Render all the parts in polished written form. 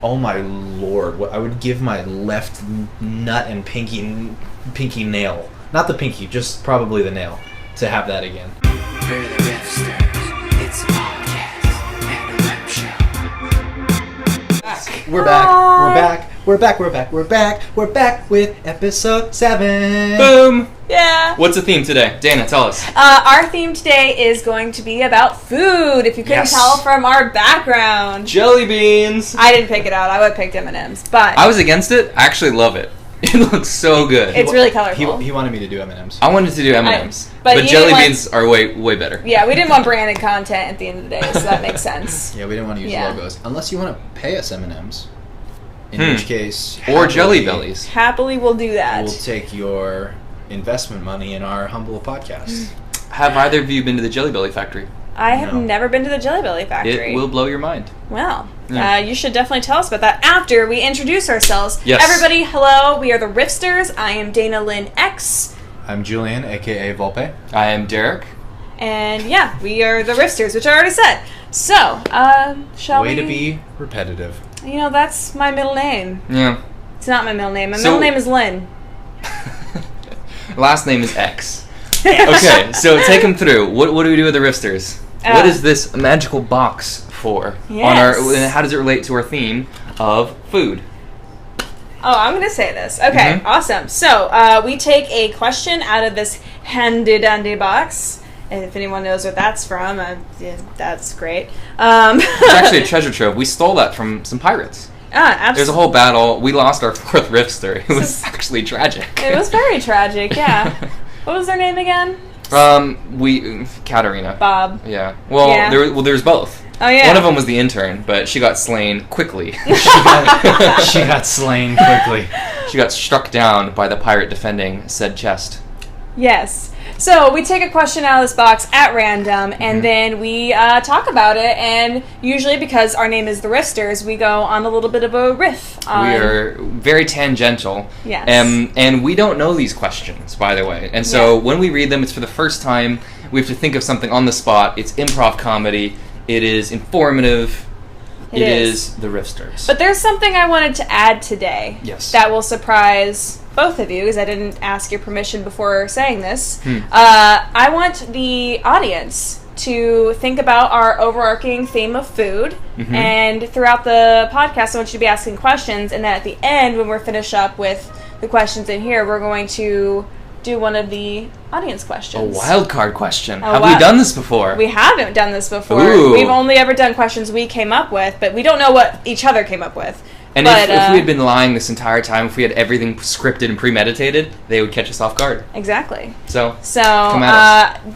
Oh my lord! What I would give my left nut and pinky nail, not the pinky, just probably the nail, to have that again. We're the Riffsters. It's a podcast and a rap show. We're back with episode 7. Boom! Yeah. What's the theme today? Dana, tell us. Our theme today is going to be about food, if you couldn't tell from our background. Jelly beans! I didn't pick it out. I would have picked M&M's, but... I was against it. I actually love it. It looks so good. It's really colorful. He wanted me to do M&M's. I wanted to do M&M's. But But jelly beans are way better. Yeah, we didn't want branded content at the end of the day, so that makes sense. Yeah, we didn't want to use logos. Unless you want to pay us M&M's. In which case... Or Jelly Bellies. Happily we'll do that. We'll take your investment money in our humble podcast. Have either of you been to the Jelly Belly factory? I have never been to the Jelly Belly factory. It will blow your mind. Well, you should definitely tell us about that after we introduce ourselves. Yes. Everybody, hello. We are the Riffsters. I am Dana Lynn X. I'm Julian, a.k.a. Volpe. I am Derek. And yeah, we are the Riffsters, which I already said. So, shall we... Way to be repetitive. You know, that's my middle name. Yeah. It's not my middle name. My middle name is Lynn. Last name is X. Okay, so take them through. What do we do with the Riffsters? What is this magical box for? Yes. And how does it relate to our theme of food? Oh, I'm going to say this. Okay, awesome. So, we take a question out of this handy-dandy box. And if anyone knows what that's from, that's great. It's actually a treasure trove. We stole that from some pirates. Absolutely. There's a whole battle. We lost our 4th Riffster. It was actually tragic. It was very tragic, yeah. What was their name again? Katarina. Bob. Yeah. Well, Yeah. There's both. Oh, yeah. One of them was the intern, but she got slain quickly. She got slain quickly. She got struck down by the pirate defending said chest. Yes. So we take a question out of this box at random, and then we talk about it. And usually, because our name is the Riffsters, we go on a little bit of a riff. We are very tangential. Yes. And we don't know these questions, by the way. And so when we read them, it's for the first time. We have to think of something on the spot. It's improv comedy. It is informative. It is the Riffsters. But there's something I wanted to add today. Yes. That will surprise both of you, because I didn't ask your permission before saying this. I want the audience to think about our overarching theme of food, and throughout the podcast I want you to be asking questions, and then at the end, when we're finished up with the questions in here, we're going to do one of the audience questions. A wild card question. Have we done this before? We haven't done this before. Ooh. We've only ever done questions we came up with, but we don't know what each other came up with. And if we had been lying this entire time, if we had everything scripted and premeditated, they would catch us off guard. Exactly. So come at us.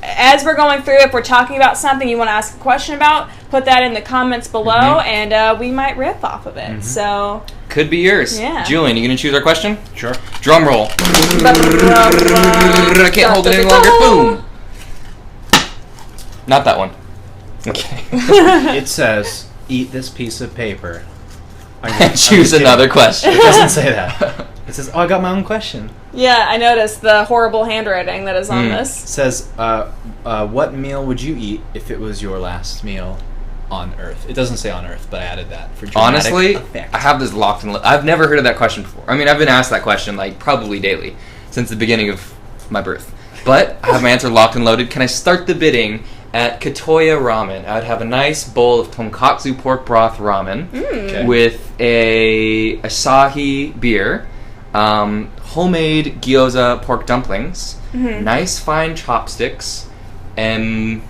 As we're going through, if we're talking about something you want to ask a question about, put that in the comments below, and we might riff off of it. So could be yours. Yeah. Julian, you going to choose our question? Sure. Drum roll. I can't hold it any longer. Boom. Not that one. Okay. It says, eat this piece of paper. Choose another question. It doesn't say that. It says, oh, I got my own question. Yeah, I noticed the horrible handwriting that is on this. It says, what meal would you eat if it was your last meal on Earth? It doesn't say on Earth, but I added that for dramatic Honestly, effect. I have this locked and I've never heard of that question before. I mean, I've been asked that question like probably daily since the beginning of my birth. But I have my answer locked and loaded. Can I start the bidding at Katoya Ramen? I would have a nice bowl of tonkatsu pork broth ramen with a Asahi beer, homemade gyoza pork dumplings, nice fine chopsticks, and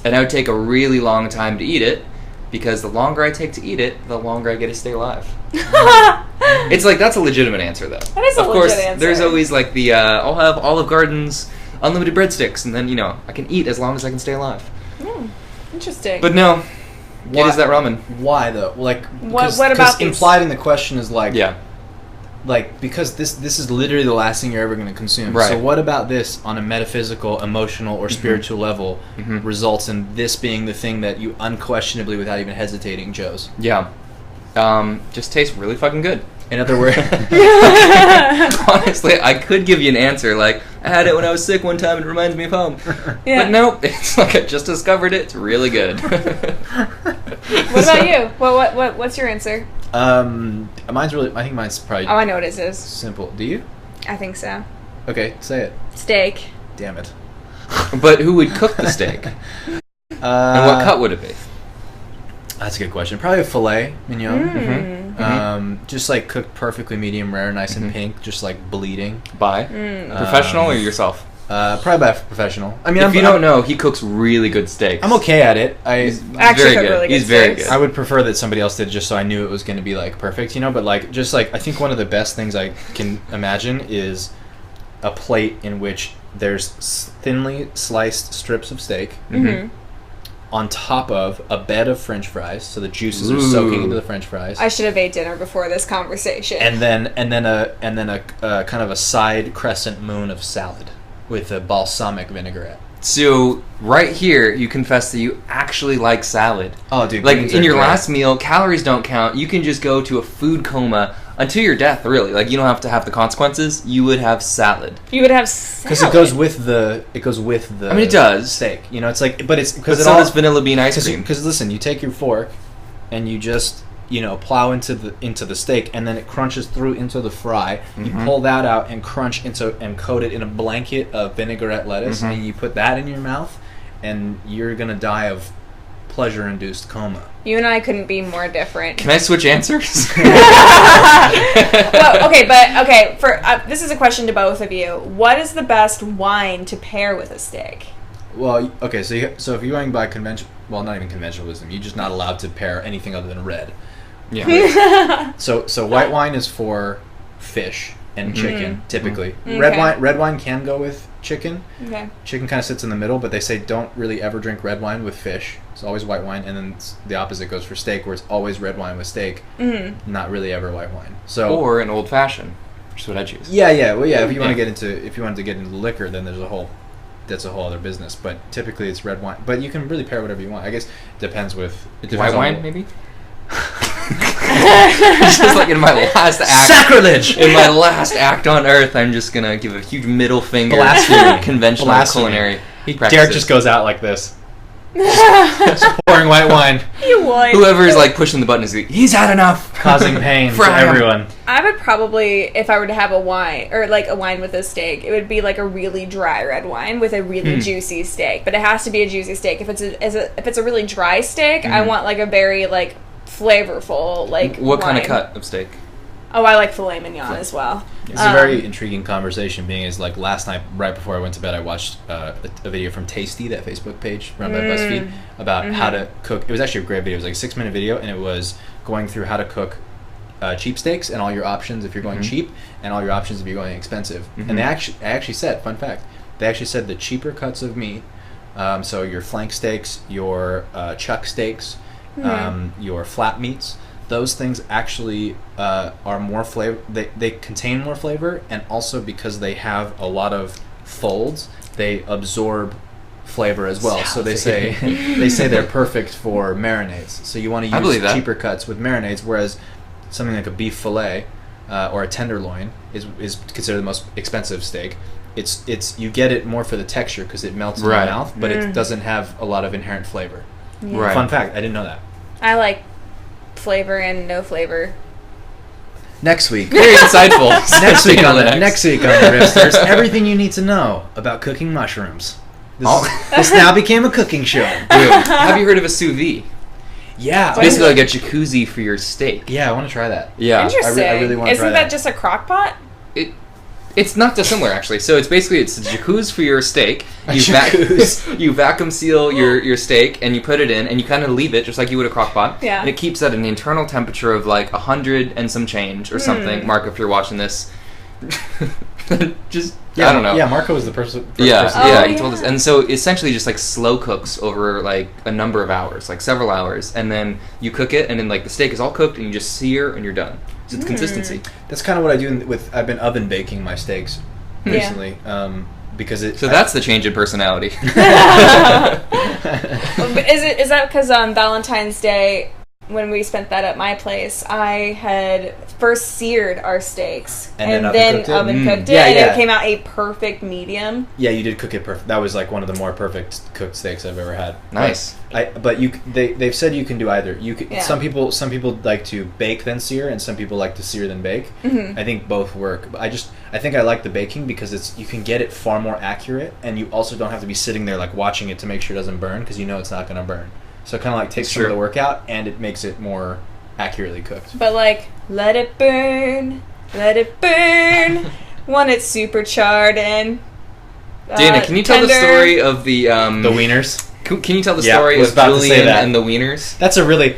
I would take a really long time to eat it, because the longer I take to eat it, the longer I get to stay alive. It's like, that's a legitimate answer, though. That is a legit answer. There's always like the, I'll have Olive Garden's unlimited breadsticks, and then, I can eat as long as I can stay alive. Interesting. But no, it is that ramen. Why, though? Like, what about these? Implied in the question is like... Yeah. Like, because this is literally the last thing you're ever going to consume. Right. So what about this on a metaphysical, emotional, or spiritual level results in this being the thing that you unquestionably, without even hesitating, chose? Yeah. Just tastes really fucking good. In other words... Honestly, I could give you an answer, like, I had it when I was sick one time and it reminds me of home. Yeah. But nope, it's like I just discovered it. It's really good. What about you? What's your answer? Mine's really. I think mine's probably. Oh, I know what it is. Simple. Do you? I think so. Okay, say it. Steak. Damn it. But who would cook the steak? And what cut would it be? That's a good question. Probably a filet mignon. Mm-hmm. Just like cooked perfectly medium rare, nice and pink, just like bleeding. By professional or yourself? Probably by a professional. I mean, if you don't know, he cooks really good steaks. I'm okay at it. He's Actually very cook good. really good He's very steaks. good. I would prefer that somebody else did, just so I knew it was going to be like perfect, you know. But like, just like, I think one of the best things I can imagine is a plate in which there's thinly sliced strips of steak on top of a bed of French fries, so the juices are soaking into the French fries. I should have ate dinner before this conversation. And then a kind of a side crescent moon of salad with a balsamic vinaigrette. So right here, you confess that you actually like salad. Oh, dude! Like beans in are your great. last meal, calories don't count. You can just go to a food coma until your death. Really, like you don't have to have the consequences. You would have salad. You would have salad. Because it goes with the. I mean, it does. steak. You know, it's like, but it's But because so does vanilla bean ice cream. Because listen, you take your fork, and you just plow into the steak, and then it crunches through into the fry. You pull that out and crunch and coat it in a blanket of vinaigrette lettuce, and you put that in your mouth, and you're gonna die of pleasure-induced coma. You and I couldn't be more different. Can I switch answers? Well, okay. For this is a question to both of you. What is the best wine to pair with a steak? Well, okay, so if you're going by well, not even conventional wisdom, you're just not allowed to pair anything other than red. Yeah. So white wine is for fish and chicken, typically. Okay. Red wine can go with chicken. Okay. Chicken kind of sits in the middle, but they say don't really ever drink red wine with fish. It's always white wine, and then the opposite goes for steak, where it's always red wine with steak, not really ever white wine. So Or an old fashioned, which is what I choose. yeah. Well, yeah. If you wanted to get into liquor, then that's a whole other business. But typically it's red wine. But you can really pair whatever you want. I guess it depends White wine, maybe? Just like in my last act. Sacrilege! In my last act on Earth, I'm just gonna give a huge middle finger Blasphemy. to conventional Blasphemy. culinary practices. Derek just goes out like this. Just pouring white wine, You would. Whoever is like pushing the button is like, he's had enough. causing pain to Fry 'em. everyone. I would probably, if I were to have a wine, or like a wine with a steak, it would be like a really dry red wine with a really juicy steak. But it has to be a juicy steak. If it's a really dry steak, I want like a very like flavorful like. What kind of wine. cut of steak? Oh, I like filet mignon as well. It's a very intriguing conversation. Being is like last night, right before I went to bed, I watched a video from Tasty, that Facebook page run by BuzzFeed, about how to cook. It was actually a great video. It was like a 6-minute video, and it was going through how to cook cheap steaks and all your options if you're going cheap, and all your options if you're going expensive. And they actually said, fun fact, they actually said the cheaper cuts of meat, so your flank steaks, your chuck steaks, your flat meats. Those things actually are more flavor. They contain more flavor, and also because they have a lot of folds, they absorb flavor as well. So they say they're perfect for marinades. So you want to use cheaper cuts with marinades, whereas something like a beef fillet or a tenderloin is considered the most expensive steak. It's you get it more for the texture because it melts in your mouth, but it doesn't have a lot of inherent flavor. Right. Fun fact, I didn't know that. I like flavor and no flavor. Next week. Very insightful. Next week on the Riffsters, everything you need to know about cooking mushrooms. This now became a cooking show. Dude, have you heard of a sous vide? Yeah. It's basically like a jacuzzi for your steak. Yeah, I want to try that. Yeah. Interesting. I really want to try Isn't that just a crock pot? It's not dissimilar, actually. So it's a jacuzzi for your steak. You vacuum seal your steak, and you put it in, and you kind of leave it just like you would a crock pot. Yeah. And it keeps at an internal temperature of like 100 and some change or something. Mark, if you're watching this, I don't know. Yeah, Marco was the person. He told us. And so essentially just like slow cooks over like a number of hours, like several hours, and then you cook it, and then like the steak is all cooked, and you just sear, and you're done. So it's consistency. That's kind of what I do I've been oven baking my steaks recently, because it. So that's the change in personality. Is that because on Valentine's Day when we spent that at my place, I had first seared our steaks And and then then oven cooked it, Yeah, and yeah. it came out a perfect medium. Yeah, you did cook it perfect. That was like one of the more perfect cooked steaks I've ever had. Nice. But they've said you can do either. You can, Yeah. some people like to bake then sear, and some people like to sear then bake. Mm-hmm. I think both work. But I think I like the baking because you can get it far more accurate, and you also don't have to be sitting there like watching it to make sure it doesn't burn because you know it's not going to burn. So it kind of like takes some of the work out, and it makes it more accurately cooked. But like, let it burn when it's super charred and Dana, can you tell the tender. story of the The wieners. Can you tell the Yeah, story was of about to say Julian that. and the wieners? That's a really.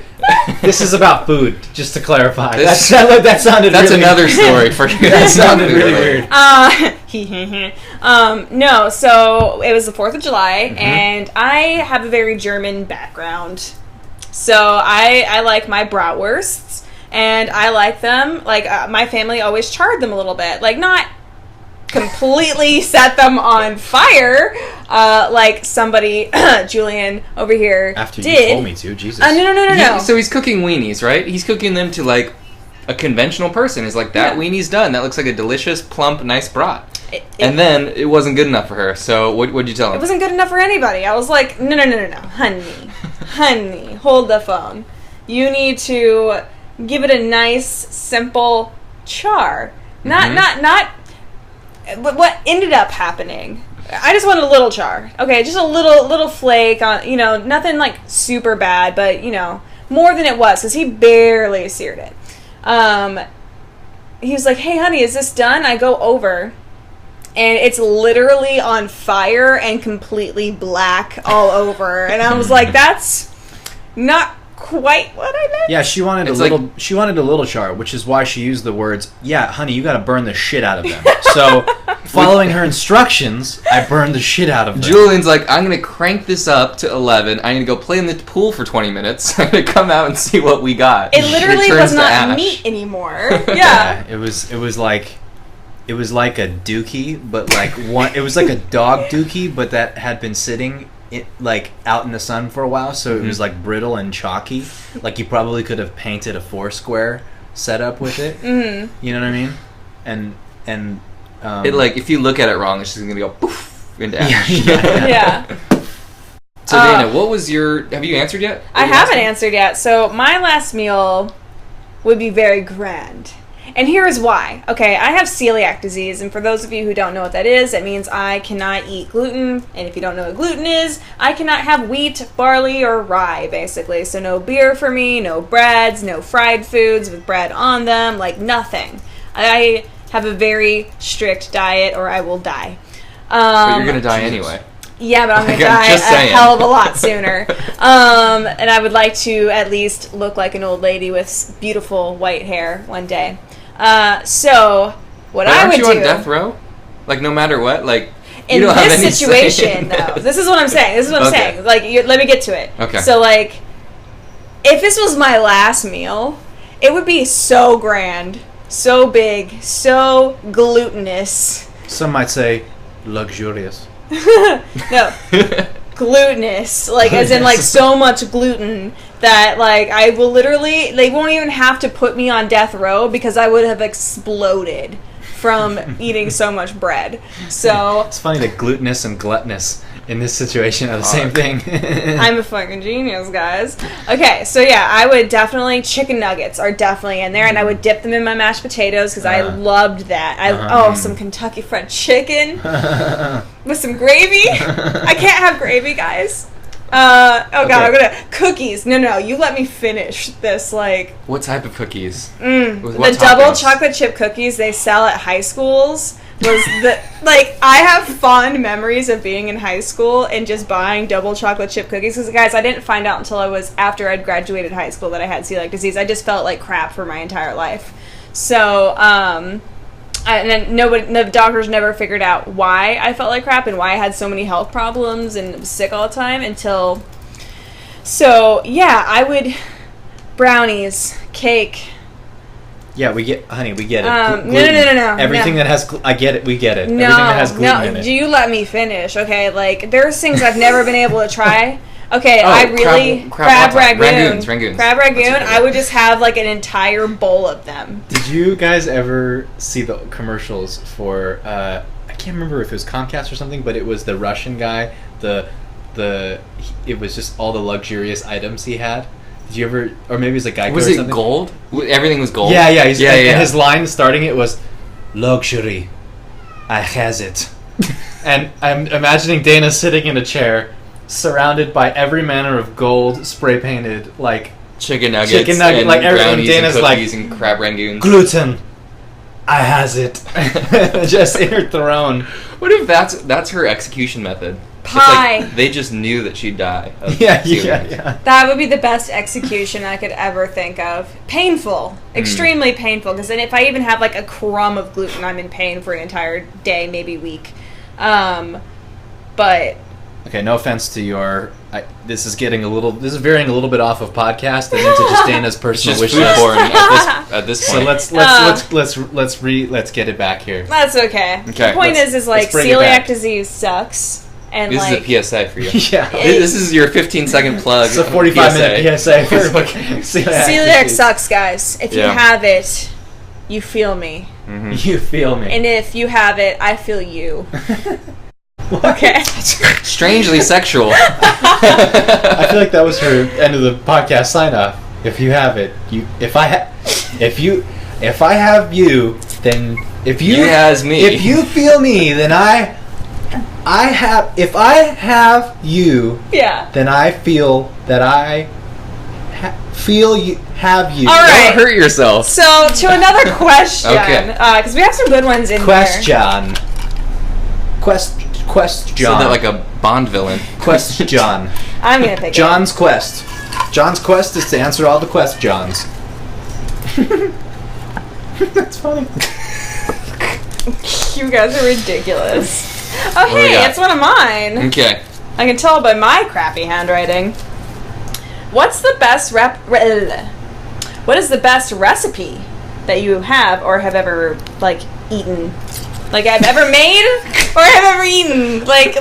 This is about food, just to clarify. This- That sounded. That's really, another story for you. That sounded really weird. No, so it was the 4th of July, Mm-hmm. and I have a very German background. So I like my bratwursts, and I like them, like, my family always charred them a little bit. Like, not completely set them on fire, like somebody, Julian over here, After did. you told me to, Jesus. No. So he's cooking weenies, right? He's cooking them to like a conventional person. He's like, that Yeah. weenie's done. That looks like a delicious, plump, nice brat. And And then it wasn't good enough for her. So what'd you tell him? it wasn't good enough for anybody. I was like, no, honey, hold the phone. You need to give it a nice, simple char. Not. What ended up happening? I just wanted a little char. Okay, just a little flake on. Nothing like super bad, but more than it was because he barely seared it. He was like, "Hey, honey, is this done?" I go over. And it's literally on fire and completely black all over. And I was like, that's not quite what I meant. Yeah, she wanted It's a little. like- She wanted a little char, which is why she used the words. Yeah, honey, you got to burn the shit out of them. So, following her instructions, I burned the shit out of them. Julian's like, I'm going to crank this up to 11. I'm going to go play in the pool for 20 minutes. I'm going to come out and see what we got. It literally turns was to not ash. meat anymore. Yeah. It was like. It was like a dookie, but like one. It was like a dog dookie, but that had been sitting like out in the sun for a while, so it was like brittle and chalky. Like you probably could have painted a Foursquare setup with it. Mm-hmm. You know what I mean? And It like, if you look at it wrong, it's just going to go poof into ash. Yeah. So Dana, what was your... Have you answered yet? I haven't answered yet. So my last meal would be very grand. And here is why. Okay, I have celiac disease, and for those of you who don't know what that is, it means I cannot eat gluten, and if you don't know what gluten is, I cannot have wheat, barley, or rye, basically. So no beer for me, no breads, no fried foods with bread on them, like nothing. I have a very strict diet, or I will die. But you're going to die anyway. Yeah, but I'm going to I'm die just a saying. hell of a lot sooner. And I would like to at least look like an old lady with beautiful white hair one day. So what But I aren't would you do on death row? Like, no matter what? Like, you in don't have any this say situation, in though, this. this is what I'm saying. This is what I'm Okay. saying. Like, let me get to it. Okay. So, like, if this was my last meal, it would be so grand, so big, so glutinous. some might say luxurious. No. Glutinous, like as in like so much gluten that like I will literally, they won't even have to put me on death row because I would have exploded from eating so much bread. So It's funny that glutinous and gluttonous in this situation are the same thing. I'm a fucking genius, guys. Okay, so yeah, I would definitely, chicken nuggets are definitely in there, and I would dip them in my mashed potatoes because I loved that. Some Kentucky Fried Chicken with some gravy. I can't have gravy, guys. Oh god, I'm gonna cookies. No, you let me finish this. Like What type of cookies? the With what double toppings? chocolate chip cookies they sell at high schools. Was the like I have fond memories of being in high school and just buying double chocolate chip cookies because guys, I didn't find out until I was after I'd graduated high school that I had celiac disease. I just felt like crap for my entire life. So and then the doctors never figured out why I felt like crap and why I had so many health problems and was sick all the time until. So yeah, I would brownies, cake. Yeah, we get it. No. Everything that has, I get it. We get it. Everything that has gluten in it. Do you let me finish? Okay, like there's things I've never been able to try. Okay, Oh, I really crab crab wonton. ragoon. Rangoons. Crab That's ragoon. okay. I would just have like an entire bowl of them. Did you guys ever see the commercials for? I can't remember if it was Comcast or something, but it was the Russian guy. It was just all the luxurious items he had. Did you ever? Or maybe it was a Geico Was or it something. gold? Everything was gold. Yeah. yeah. And his line starting it was, "Luxury, I has it." And I'm imagining Dana sitting in a chair, surrounded by every manner of gold, spray painted like Chicken nuggets, and like everything. brownies Dana's and like cookies and crab rangoons. gluten. I has it. Just in her throne. What if that's her execution method? It's Pie. like they just knew that she'd die. of Yeah. celiac. That would be the best execution I could ever think of. Painful. Extremely painful. Because then if I even have like a crumb of gluten, I'm in pain for an entire day, maybe week. But... Okay, no offense to your. This is veering a little bit off of podcast and into just Dana's It's personal just wish food list. porn at this So point. let's get it back here. That's okay. Okay, The point is like let's bring it celiac back. disease sucks. And This like... is a PSA for you. Yeah, This is your 15-second plug. it's a 45-minute PSA for celiac Celiac disease. sucks, guys. If you Yeah. have it, you feel me. You feel me? And if you have it, I feel you. Okay. Strangely sexual. I feel like that was her end of the podcast sign off. If you have it, you. If I have you, then if you has me. If you feel me, then I have. If I have you, Yeah. then I feel that I feel you have you. All right. Don't hurt yourself. So, to another question. Okay. Because we have some good ones in here. Question. Quest So John. that like a Bond villain. Quest John. I'm going to pick John's quest. John's quest is to answer all the quest Johns. That's funny. it. You guys are ridiculous. Oh, What do we hey, got? it's one of mine. Okay. I can tell by my crappy handwriting. What's the best What is the best recipe that you have or have ever like eaten? Like I've ever made or have ever eaten? Like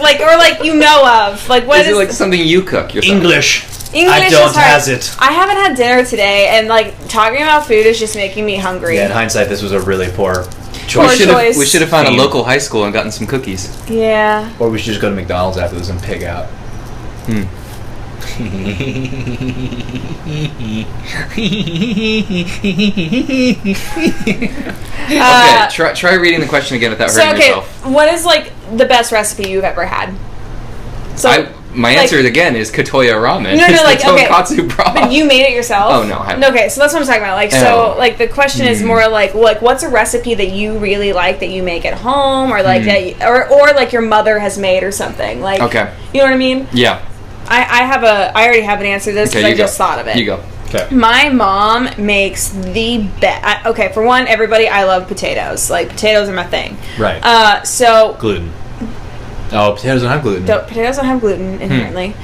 you know of? Like what Is it like something you cook yourself? English. English I don't is hard. has it. I haven't had dinner today, and like talking about food is just making me hungry. Yeah, in hindsight, this was a really poor We choice. choice. should have found a Theme. local high school and gotten some cookies. Yeah. Or we should just go to McDonald's after this and pig out. Okay, try reading the question again without So hurting okay, yourself. what is like the best recipe you've ever had? So My like- answer again is Katoya ramen. No, It's like, the okay, tonkatsu broth. But you made it yourself? Oh, no, I haven't. Okay, so that's what I'm talking about. Like, so, Oh. like, the question is more like what's a recipe that you really like that you make at home, or like that, or like your mother has made or something. Like, Okay. you know what I mean? Yeah. I already have an answer to this because Okay, I you go. just thought of it. You go. Okay. My mom makes the best. Okay, for one, everybody, I love potatoes. Like, potatoes are my thing. Right. So Gluten. Oh, potatoes don't have gluten. potatoes don't have gluten inherently.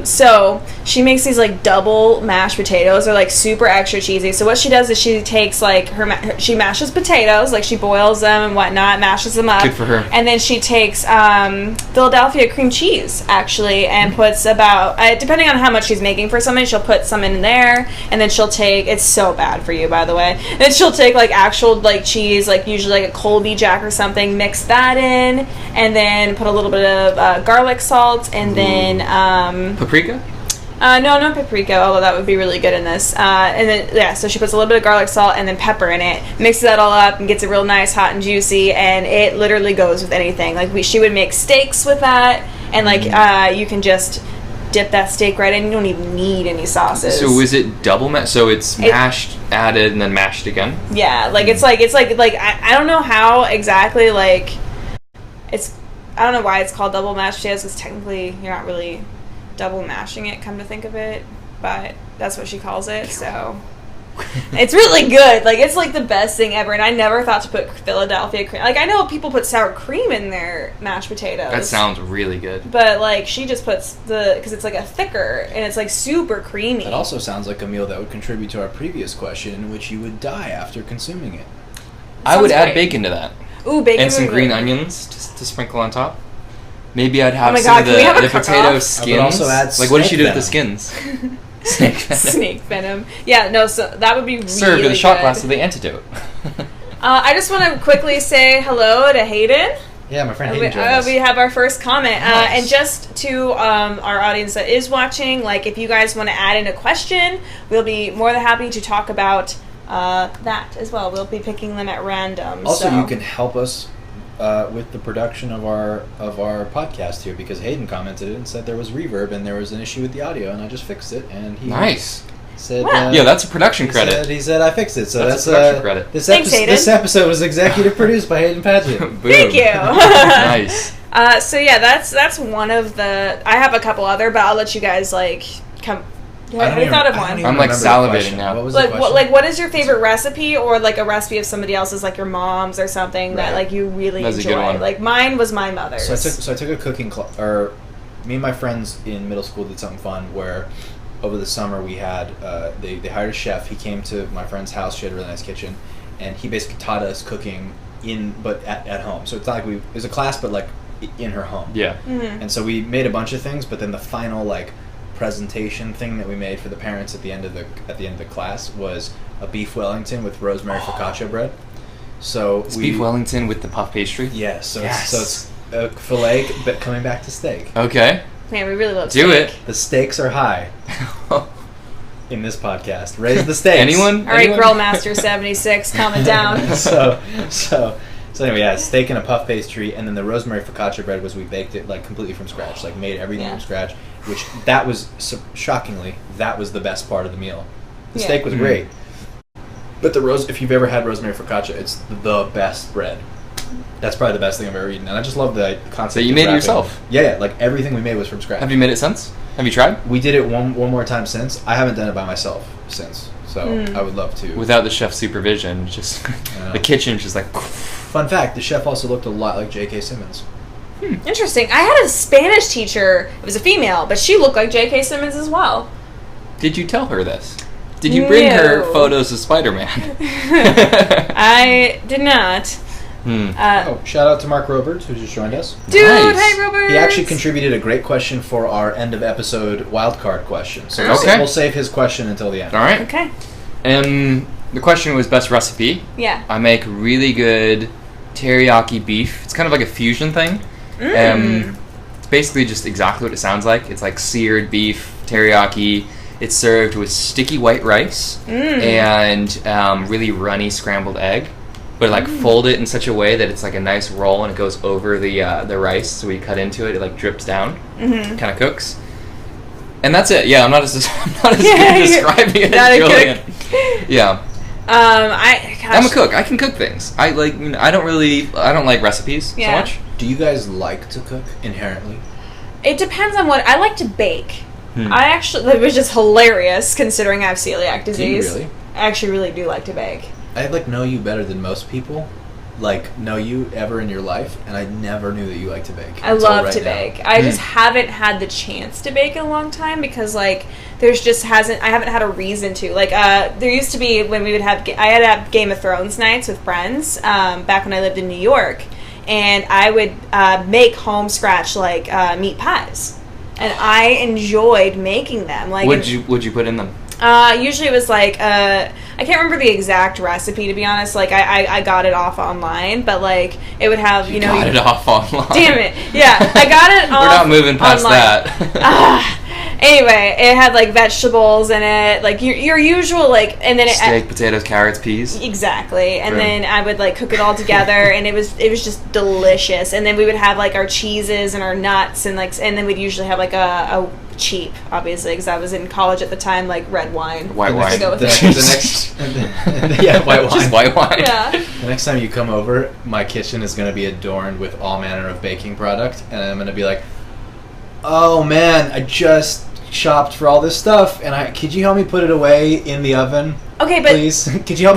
So she makes these like double mashed potatoes. They're like super extra cheesy. So what she does is she takes like she mashes potatoes, like she boils them and whatnot, mashes them up. Good for her. And then she takes Philadelphia cream cheese actually, and puts about depending on how much she's making for somebody, she'll put some in there, and then she'll take. It's so bad for you, by the way. Then she'll take like actual like cheese, like usually like a Colby Jack or something, mix that in, and then put a little bit of garlic salt, and then Paprika? no, not paprika, although that would be really good in this. And then so she puts a little bit of garlic salt and then pepper in it, mixes that all up, and gets it real nice, hot and juicy. And it literally goes with anything. Like she would make steaks with that, and like you can just dip that steak right in. You don't even need any sauces. So is it double mashed? So it's mashed, added, and then mashed again? Yeah, like it's like I don't know how exactly like it's. I don't know why it's called double mashed potatoes, because technically you're not really double mashing it, come to think of it, but that's what she calls it. So it's really good. Like, it's like the best thing ever. And I never thought to put Philadelphia cream. Like, I know people put sour cream in their mashed potatoes. That sounds really good. But like she just puts because it's like a thicker and it's like super creamy. That also sounds like a meal that would contribute to our previous question, in which you would die after consuming it. I would Sounds add great. bacon to that. Ooh, bacon And some would be green really good. onions to sprinkle on top. Maybe I'd have Oh my some God, of can we have a the cook-off? potato I would skins. also add Like, what does she snake do with the venom. skins? Snake venom. Snake venom. Yeah, no, so that would be really Served with a shot good. glass of the antidote. I just want to quickly say hello to Hayden. Yeah, my friend Hayden joined us. We have our first comment. Nice. And just to our audience that is watching, like, if you guys want to add in a question, we'll be more than happy to talk about that as well. We'll be picking them at random. Also, so. you can help us with the production of our podcast here, because Hayden commented it and said there was reverb and there was an issue with the audio, and I just fixed it. And he Nice. said, Wow. Yeah, that's a production credit. He said I fixed it. So That's a production credit. Thanks, Hayden. This episode was executive produced by Hayden Paget. Boom. Thank you. Nice. So yeah, that's one of the. I have a couple other, but I'll let you guys like come. Yeah, have you thought of one? I'm, like, salivating now. What was Like the what? question? Like what is your favorite recipe, or like a recipe of somebody else's, like your mom's or something that Right. like you really That's a enjoy? good one. Like mine was my mother's. So I took a cooking class, or me and my friends in middle school did something fun where over the summer we had they hired a chef. He came to my friend's house. She had a really nice kitchen, and he basically taught us cooking but at home. So it's not like it was a class, but like in her home. Yeah. Mhm. And so we made a bunch of things, but then the final like presentation thing that we made for the parents at the end of the class was a beef Wellington with rosemary focaccia bread. So It's beef Wellington with the puff pastry. Yeah, so Yes. it's a filet, but coming back to steak. Okay. Man, we really love Do steak. it. The stakes are high in this podcast. Raise the stakes. Anyone? All right, Anyone? Grillmaster 76, calm it down. so anyway, yeah, steak and a puff pastry, and then the rosemary focaccia bread was we baked it like completely from scratch, like made everything Yeah. from scratch. Which that was shockingly that was the best part of the meal. The Yeah. steak was Mhm. great, but if you've ever had rosemary focaccia, it's the best bread. That's probably the best thing I've ever eaten, and I just love the concept. That you of made it wrapping- yourself? Yeah, like everything we made was from scratch. Have you made it since? Have you tried? We did it one more time since. I haven't done it by myself since, so I would love to. Without the chef's supervision, just Yeah. the kitchen just like. Fun fact: the chef also looked a lot like J.K. Simmons. Interesting. I had a Spanish teacher. It was a female, but she looked like J.K. Simmons as well. Did you tell her this? Did you bring her No. photos of Spider-Man? I did not. Oh, shout out to Mark Roberts who just joined us. Dude, Nice. hey Robert. He actually contributed a great question for our end of episode wildcard question. So Okay. we'll save his question until the end. All right. Okay. The question was best recipe. Yeah. I make really good teriyaki beef. It's kind of like a fusion thing. It's basically just exactly what it sounds like. It's like seared beef, teriyaki. It's served with sticky white rice and really runny scrambled egg. But like fold it in such a way that it's like a nice roll and it goes over the rice. So we cut into it, it like drips down, kind of cooks. And that's it. Yeah, I'm not as good at describing it not as a cook. Julian. Yeah. Gosh. I'm a cook. I can cook things. I don't like recipes so Yeah. much. Do you guys like to cook inherently? It depends on what I like to bake. I actually, it was just hilarious considering I have celiac disease. really? I actually really do like to bake. I like know you better than most people. Like know you ever in your life, and I never knew that you like to bake. I until love right to now. bake. I just haven't had the chance to bake in a long time because like I haven't had a reason to. Like there used to be when we would have I had to have Game of Thrones nights with friends back when I lived in New York, and I would make home scratch like meat pies, and I enjoyed making them. Like Would you put in them? usually it was like I can't remember the exact recipe to be honest. Like I got it off online, but like it would have you know. Got it off online. Damn it! Yeah, I got it off. We're not moving past online. that. Anyway, it had like vegetables in it, like your usual like, and then Steak, potatoes, carrots, peas. exactly, and Boom. then I would like cook it all together, and it was just delicious. And then we would have like our cheeses and our nuts, and then we'd usually have like a cheap, obviously, because I was in college at the time, like red wine. White The wine. next- go with the it. next, yeah, white wine. Just white wine. Yeah. The next time you come over, my kitchen is going to be adorned with all manner of baking product, and I'm going to be like, "Oh man, I just shopped for all this stuff, and could you help me put it away in the oven, Okay, but please? Could you help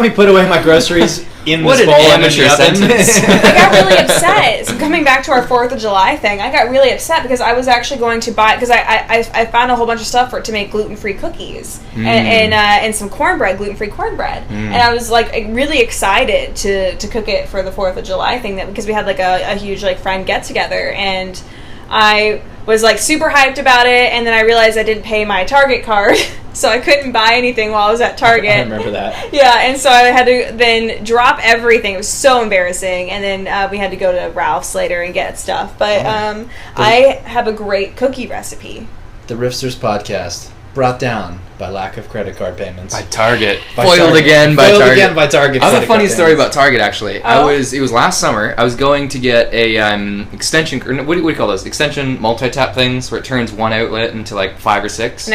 me put away my groceries in What this an bowl and in amateur the oven. sentence. I got really upset. So coming back to our 4th of July thing, I got really upset because I was actually going to buy, because I found a whole bunch of stuff for it to make gluten-free cookies and some cornbread, gluten-free cornbread. And I was like really excited to cook it for the 4th of July thing, that because we had like a huge like friend get-together, and I was like super hyped about it, and then I realized I didn't pay my Target card. So I couldn't buy anything while I was at Target. I remember that. Yeah, and so I had to then drop everything. It was so embarrassing. And then we had to go to Ralph's later and get stuff. But I have a great cookie recipe. The Riffsters podcast, brought down by lack of credit card payments. By Target. By Foiled Target. again by Foiled Target. again by Target. I have a credit funny card story payments. about Target, actually. Oh? It was last summer. I was going to get a extension, or what do you call those? Extension multi-tap things where it turns one outlet into like 5 or 6. An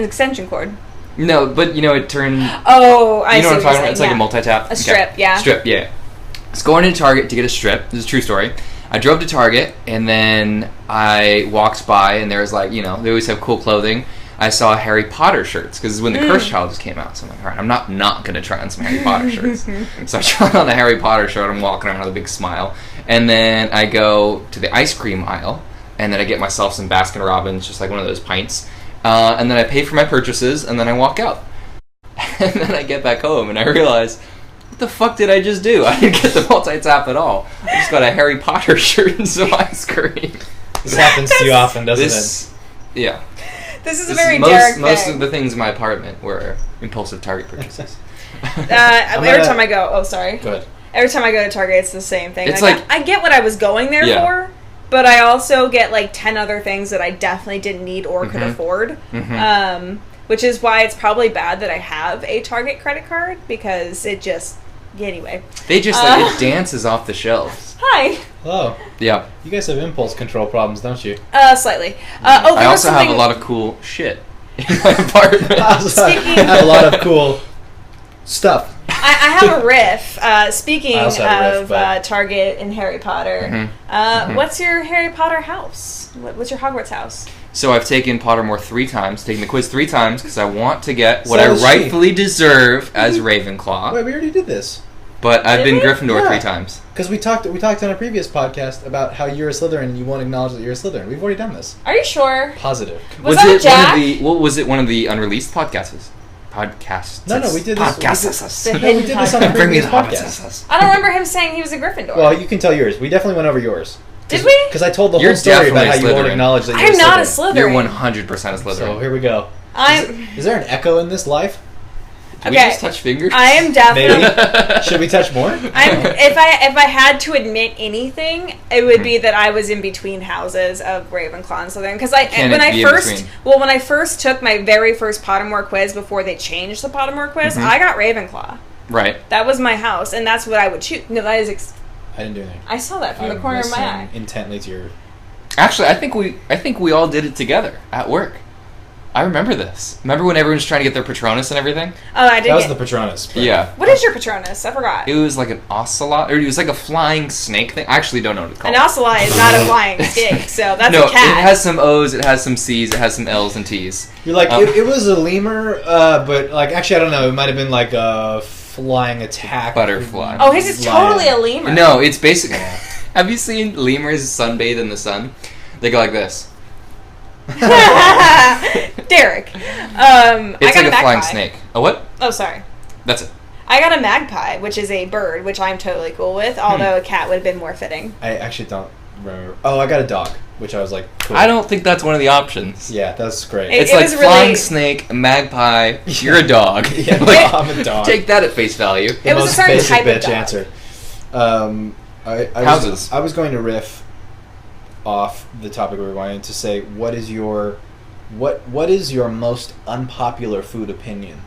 extension cord. No, but you know, it turned... Oh, I You know see what I'm talking you're about? It's saying, like a multi-tap. A strip, yeah. Strip, yeah. I was going into Target to get a strip. This is a true story. I drove to Target, and then I walked by, and there was like, you know, they always have cool clothing. I saw Harry Potter shirts, because when the Cursed Child just came out. So I'm like, all right, I'm not going to try on some Harry Potter shirts. So I try on a Harry Potter shirt. I'm walking around with a big smile. And then I go to the ice cream aisle, and then I get myself some Baskin Robbins, just like one of those pints. And then I pay for my purchases, and then I walk out. And then I get back home, and I realize, what the fuck did I just do? I didn't get the multi-tap at all. I just got a Harry Potter shirt and some ice cream. This happens to you often, doesn't it? Yeah. This is a This very is Derek most thing. of the things in my apartment were impulsive Target purchases. Every time I go... Oh, sorry. Go ahead. Every time I go to Target, it's the same thing. It's like, like- I get what I was going there Yeah. for, but I also get like 10 other things that I definitely didn't need or could afford. Which is why it's probably bad that I have a Target credit card, because it just... Anyway. They just, like, it dances off the shelves. Hi. Hello. Yeah. You guys have impulse control problems, don't you? Slightly. I there was also have a something- lot of cool shit in my apartment. Speaking- I have a lot of cool stuff. I have a riff. Speaking I also have a riff, of but- Target and Harry Potter, what's your Harry Potter house? What's your Hogwarts house? So I've taken Pottermore 3 times, taken the quiz 3 times, because I want to get what So I does she. rightfully deserve as Ravenclaw. Wait, we already did this. But I've Did been we? Gryffindor Yeah. 3 times. Because we talked on a previous podcast about how you're a Slytherin and you won't acknowledge that you're a Slytherin. We've already done this. Are you sure? Positive. Was that it Jack? one of the? What was it? One of the unreleased podcasts? Podcasts. No, we did this. Podcasts. The No, we hidden did this on a Bring me previous the podcast. hobbits. I don't remember him saying he was a Gryffindor. Well, you can tell yours. We definitely went over yours. Did we? Because I told the You're whole story about how definitely you won't Slytherin. acknowledge that I you're am not a Slytherin. Slytherin. You're 100% a Slytherin. So here we go. I'm Is there an echo in this life? Did we okay. just touch fingers? I am definitely. Maybe. Should we touch more? If I had to admit anything, it would be that I was in between houses of Ravenclaw and Slytherin. Because Can it be in between? when I first took my very first Pottermore quiz before they changed the Pottermore quiz, I got Ravenclaw. Right. That was my house, and that's what I would choose. No, that is. I didn't do anything. I saw that from the I corner of my listened eye. intently to your... Actually, I think we all did it together at work. I remember this. Remember when everyone was trying to get their Patronus and everything? Oh, I did. That was get, the Patronus. but- Yeah. What is your Patronus? I forgot. It was like an ocelot, or it was like a flying snake thing. I actually don't know what it's An called. ocelot is not a flying stick, so that's no, a cat. it has some O's, it has some C's, it has some L's and T's. You're like, Um, it was a lemur, but like, actually, I don't know. It might have been like a flying attack. Butterfly. Oh, his is lion. totally a lemur. No, it's basically. Have you seen lemurs sunbathe in the sun? They go like this. Derek. It's I got like a magpie. flying snake. A what? Oh, sorry. That's it. I got a magpie, which is a bird, which I'm totally cool with, although a cat would have been more fitting. I actually don't remember. Oh, I got a dog, which I was like, cool. I don't think that's one of the options. Yeah, that's great. It- It's like was flying really- snake, magpie. You're a dog. Yeah, Like, I'm a dog. Take that at face value. The It was a most certain basic type of bitch dog. answer. Houses. I was going to riff off the topic we were going to say, what is your most unpopular food opinion?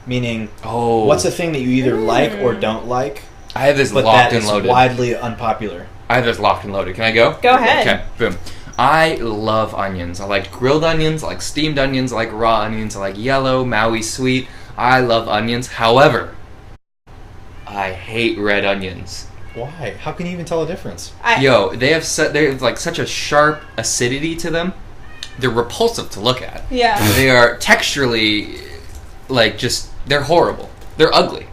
Meaning, Oh, what's a thing that you either like or don't like, I have this but locked that and is loaded. widely unpopular? I have this locked and loaded. Can I go? Go ahead. Okay, boom. I love onions. I like grilled onions, I like steamed onions, I like raw onions, I like yellow, Maui sweet. I love onions. However, I hate red onions. Why? How can you even tell a difference? Yo, they have like such a sharp acidity to them. They're repulsive to look at. Yeah. They are texturally like just they're horrible. They're ugly.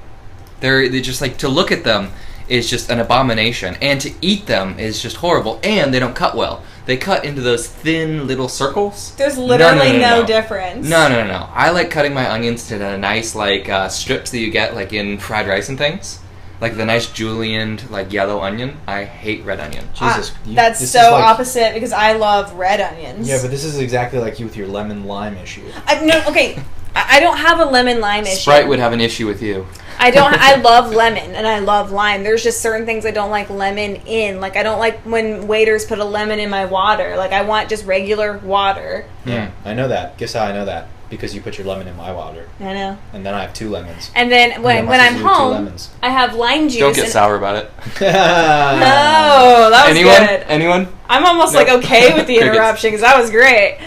They just like to look at them is just an abomination, and to eat them is just horrible. And they don't cut well. They cut into those thin little circles. There's literally no difference. No. I like cutting my onions to the nice like strips that you get like in fried rice and things. Like the nice Julian like yellow onion. I hate red onion. Jesus, that's this so is like, opposite because I love red onions. Yeah, but this is exactly like you with your lemon lime issue. I don't have a lemon lime issue. Sprite would have an issue with you. I don't. I love lemon and I love lime. There's just certain things I don't like lemon in. Like I don't like when waiters put a lemon in my water. Like I want just regular water. Yeah, I know that. Guess how I know that? Because you put your lemon in my water. I know. And then I have 2 lemons. And then when I'm home, I have lime juice. Don't get sour about it. No, that was good. Anyone? I'm almost like okay with the interruption because that was great.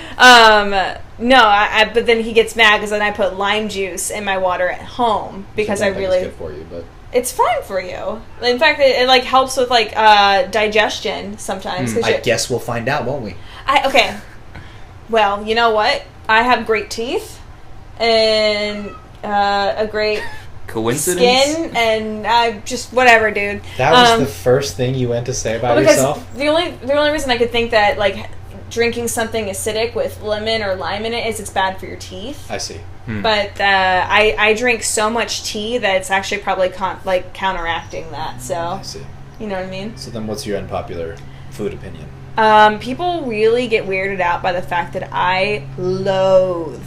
No, but then he gets mad because then I put lime juice in my water at home because I really. It's good for you, but it's fine for you. In fact, it like helps with like digestion sometimes. I guess we'll find out, won't we? Okay. Well, you know what? I have great teeth and a great coincidence skin, and I just whatever, dude. That was the first thing you went to say about yourself. The only reason I could think that like drinking something acidic with lemon or lime in it is it's bad for your teeth. I see. But I drink so much tea that it's actually probably counteracting that. So I see. You know what I mean? So then, what's your unpopular food opinion? People really get weirded out by the fact that I loathe.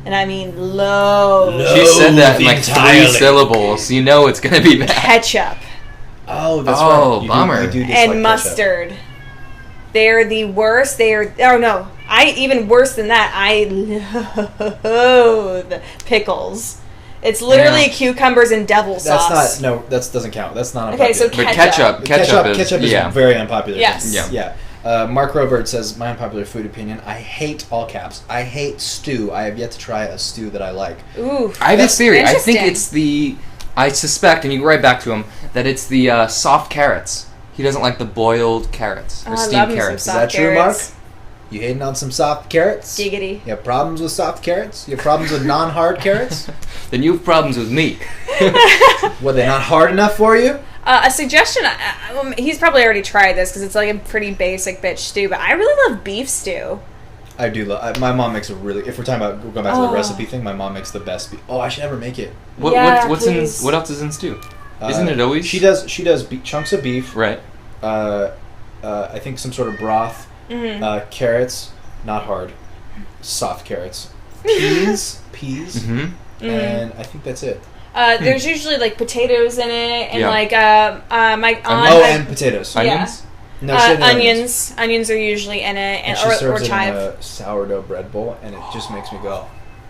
And I mean loathe. She said that in like 3 syllables. You know it's going to be bad. Ketchup. Oh, that's right. Bummer. You do and mustard. They're the worst. Even worse than that. I loathe pickles. It's literally cucumbers and devil sauce. That doesn't count. That's not unpopular. Okay, so ketchup. Ketchup is very unpopular. Yes. Yeah. Mark Robert says, my unpopular food opinion, I hate, all caps, I hate stew. I have yet to try a stew that I like. Ooh. I have this theory. I think it's I suspect, and you go right back to him, that it's the soft carrots. He doesn't like the boiled carrots or steamed carrots. Is that true, Mark? You hating on some soft carrots? Giggity. You have problems with soft carrots? You have problems with non-hard carrots? Then you have problems with me. Were they not hard enough for you? A suggestion, he's probably already tried this because it's like a pretty basic bitch stew, but I really love beef stew. I do love. My mom makes a really. If we're talking about going back to the recipe thing, my mom makes the best beef. Oh, I should never make it. What else is in stew? Isn't it always? She does chunks of beef. Right. I think some sort of broth. Mm-hmm. Carrots, not hard, soft carrots. Peas, and I think that's it. There's usually like potatoes in it, and like my aunt. And potatoes. Onions. No, onions. Onions are usually in it, and she serves or chive. it in a sourdough bread bowl, and it just makes me go.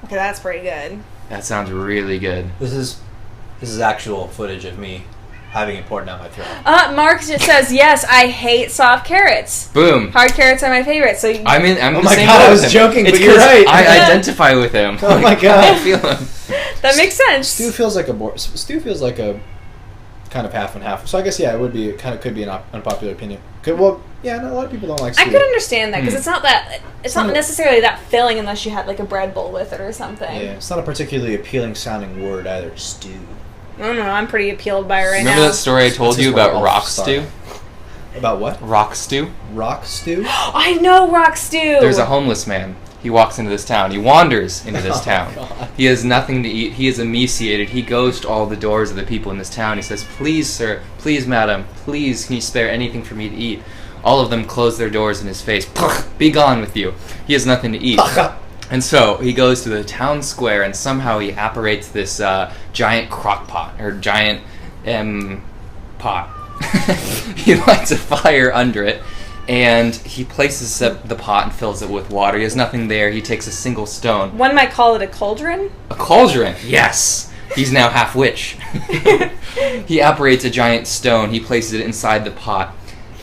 Okay, that's pretty good. That sounds really good. This is actual footage of me having it poured down my throat. Mark just says, yes, I hate soft carrots. Boom. Hard carrots are my favorite. So I'm oh the my same god, I was with him. joking, It's but you're right. I identify with him. Oh my god. I feel him. That makes sense. Stew feels like a kind of half and half. So I guess it would be could be an unpopular opinion. A lot of people don't like stew. I could understand that because it's not necessarily that filling unless you had like a bread bowl with it or something. Yeah, it's not a particularly appealing sounding word either. Stew. I don't know. I'm pretty appealed by it right now. Remember that story I told you about rock stew? About what? Rock stew? Rock stew? I know rock stew. There's a homeless man. He walks into this town. He wanders into this town. God. He has nothing to eat. He is emaciated. He goes to all the doors of the people in this town. He says, please, sir, please, madam, please, can you spare anything for me to eat? All of them close their doors in his face. Be gone with you. He has nothing to eat. And so he goes to the town square, and somehow he apparates this giant crock pot, or giant pot. He lights a fire under it, and he places the pot and fills it with water. He has nothing there. He takes a single stone. One might call it a cauldron. A cauldron, yes. He's now half witch. He apparates a giant stone. He places it inside the pot.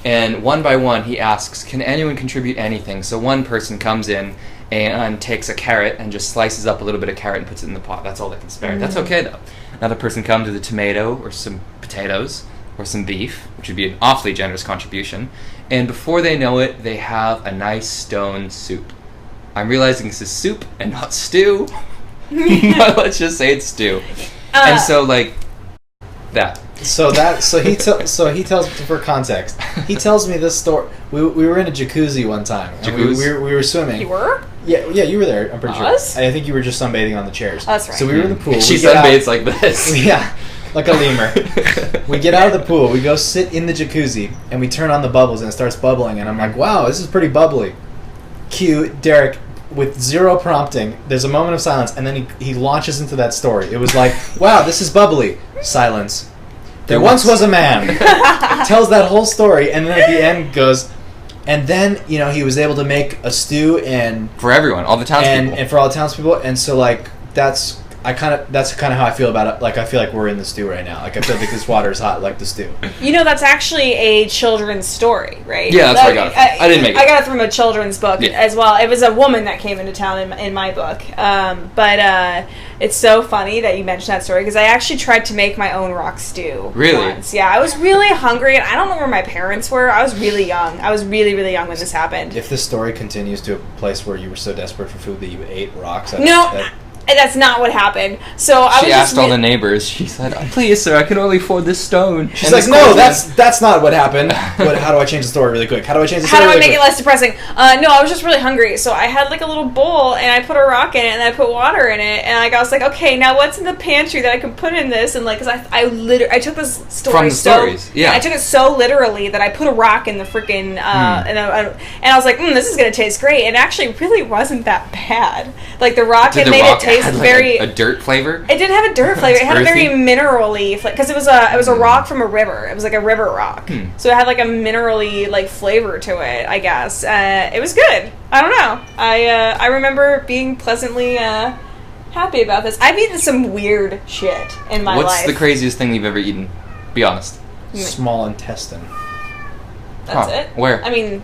And one by one, he asks, can anyone contribute anything? So one person comes in and takes a carrot and just slices up a little bit of carrot and puts it in the pot. That's all they can spare. That's okay, though. Another person comes with a tomato or some potatoes or some beef, which would be an awfully generous contribution. And before they know it, they have a nice stone soup. I'm realizing this is soup and not stew. But let's just say it's stew. And so, that. So he tells, for context, he tells me this story. We were in a jacuzzi one time. And we were swimming. You were? Yeah, you were there. I'm pretty sure. Was? I think you were just sunbathing on the chairs. Oh, that's right. So we were in the pool. She We get sunbathes like this. out- Yeah, like a lemur. We get out of the pool. We go sit in the jacuzzi, and we turn on the bubbles, and it starts bubbling. And I'm like, wow, this is pretty bubbly. Cue Derek with zero prompting. There's a moment of silence, and then he launches into that story. It was like, wow, this is bubbly. Silence. There once was a man. Tells that whole story, and then at the end goes, and then he was able to make a stew and For everyone, all the townspeople. and for all the townspeople, and so like that's kind of how I feel about it. Like I feel like we're in the stew right now. Like I feel like this water is hot like the stew. That's actually a children's story, right? Yeah, that's where I got it from. I didn't make it. I got it from a children's book as well. It was a woman that came into town in my book. But it's so funny that you mentioned that story because I actually tried to make my own rock stew. Really? Once. Yeah, I was really hungry, and I don't know where my parents were. I was really young. I was really, really young when this happened. If this story continues to a place where you were so desperate for food that you ate rocks, That's not what happened. So I She was asked all the neighbors. She said, "Please, sir, I can only afford this stone." She's like, "No, that's not what happened." How do I change the story really quick? How do I change the story? How do I really make quick? it less depressing? No, I was just really hungry, so I had like a little bowl, and I put a rock in it, and I put water in it, and I was like, okay, now what's in the pantry that I can put in this? And like, cause I took this story From the stories, yeah. I took it so literally that I put a rock in the freaking and I was like, this is gonna taste great. It actually really wasn't that bad. Like the rock, Did it the made rock it taste had, like, very a dirt flavor. It didn't have a dirt flavor. It had a very Earthy? minerally because it was a rock from a river. It was like a river rock, so it had like a minerally like flavor to it. I guess it was good. I don't know. I remember being pleasantly happy about this. I've eaten some weird shit in my life. What's the craziest thing you've ever eaten? Be honest. Small intestine. That's Huh. it. Where? I mean,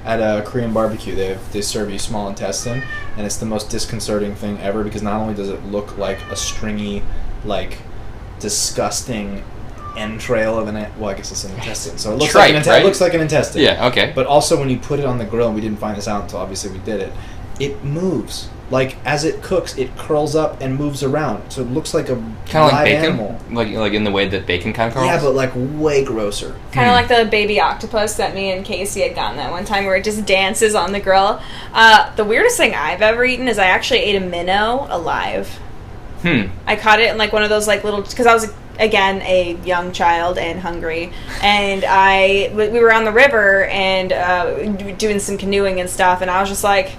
At a Korean barbecue, they serve you small intestine, and it's the most disconcerting thing ever because not only does it look like a stringy, like, disgusting entrail of I guess it's an intestine, so it looks like Tripe, right? It looks like an intestine. Yeah. Okay. But also, when you put it on the grill, and we didn't find this out until obviously we did it. It moves. Like as it cooks, it curls up and moves around, so it looks like a Kind of like live bacon, animal. like in the way that bacon kind of curls. Yeah, but like way grosser. kind of like the baby octopus that me and Casey had gotten that one time where it just dances on the grill. The weirdest thing I've ever eaten is I actually ate a minnow alive. I caught it in like one of those like little, because I was again a young child and hungry, and we were on the river and doing some canoeing and stuff, and I was just like,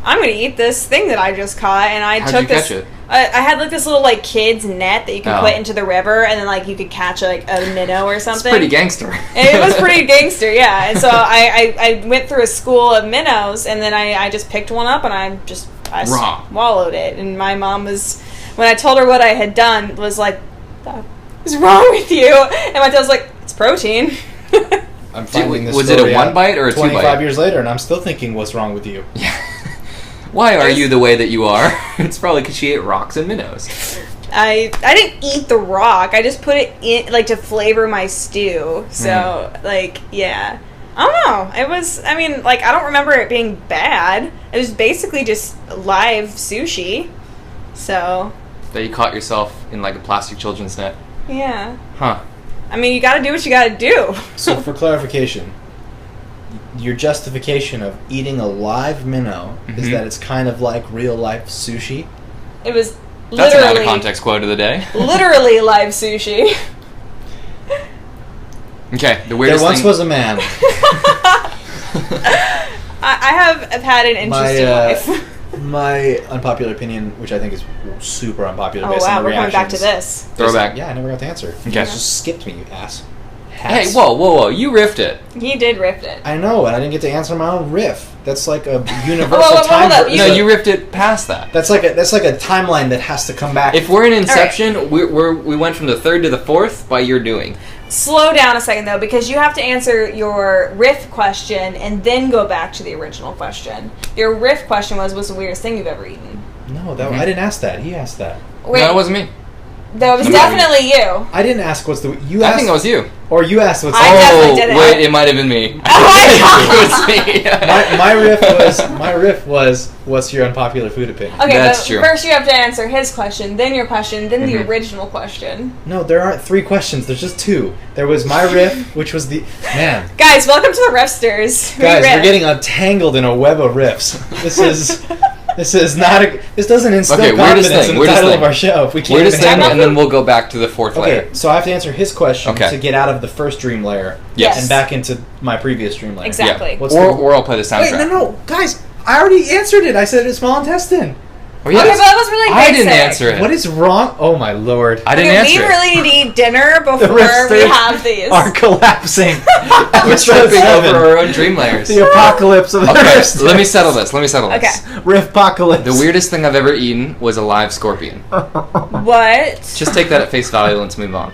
I'm gonna eat this thing that I just caught, and I How'd took you this. catch it? I had like this little like kids net that you can Oh. put into the river, and then like you could catch like a minnow or It's something. pretty gangster. It was pretty gangster, yeah. And so I went through a school of minnows, and then I just picked one up and I Raw. swallowed it. And my mom was, when I told her what I had done, was like, "What is wrong with you?" And my dad was like, "It's protein." I'm finding this was it a story one out bite or a 2 bite? 25 years later, and I'm still thinking, what's wrong with you? Why are you the way that you are? It's probably because she ate rocks and minnows. I didn't eat the rock. I just put it in like to flavor my stew. So like yeah. I don't know. It was, I mean, like I don't remember it being bad. It was basically just live sushi. So That you caught yourself in like a plastic children's net. yeah. Huh. I mean, you gotta do what you gotta do. So for clarification, your justification of eating a live minnow is that it's kind of like real life sushi? It was That's an out of literally, context quote of the day. literally live sushi. Okay, the There weirdest once thing. was a man. I have had an interesting life. My unpopular opinion, which I think is super unpopular Oh based wow, on the we're coming back to reactions. this. Throwback. Yeah, I never got to answer. You Okay. guys just skipped me, you ass. Hey, Hats. whoa! You riffed it. He did riff it. I know, and I didn't get to answer my own riff. That's like a universal Whoa, time. hold up, No, you riffed it past that. That's like a timeline that has to come back. If we're in Inception, we went from the third to the fourth by your doing. Slow down a second though, because you have to answer your riff question and then go back to the original question. Your riff question was, "What's the weirdest thing you've ever eaten?" No, I didn't ask that. He asked that. Wait, No, it wasn't me. That was Maybe. definitely you. I didn't ask what's the... You I asked, think it was you. Or you asked what's I definitely did it. Wait, it might have been me. Oh It was me. my riff was what's your unpopular food opinion? Okay, That's but true. first you have to answer his question, then your question, then the Mhm. original question. No, there aren't 3 questions. There's just 2. There was my riff, which was the... Man. Guys, welcome to the Riffsters. Guys, riff. we're getting entangled in a web of riffs. This is not a... This doesn't instill Okay, weirdest confidence thing, in the weirdest title thing. of our show. If we can't Weirdest even thing, handle and then we'll go back to the 4th layer. Okay, so I have to answer his question Okay. to get out of the first dream layer. Yes. And back into my previous dream layer. Exactly. Yeah. What's Or I'll play the soundtrack. Wait, no, guys, I already answered it. I said it's small intestine. Oh, Okay, but that was really I basic. didn't answer it. What is wrong? Oh my lord. I didn't Okay, answer we it. really need to eat dinner before The we Riffsters have these. are collapsing. We're Episode tripping 7. over our own dream layers. The apocalypse of the Okay, Riffsters. let me settle this. Okay. Riff-pocalypse. The weirdest thing I've ever eaten was a live scorpion. What? Just take that at face value. Let's move on.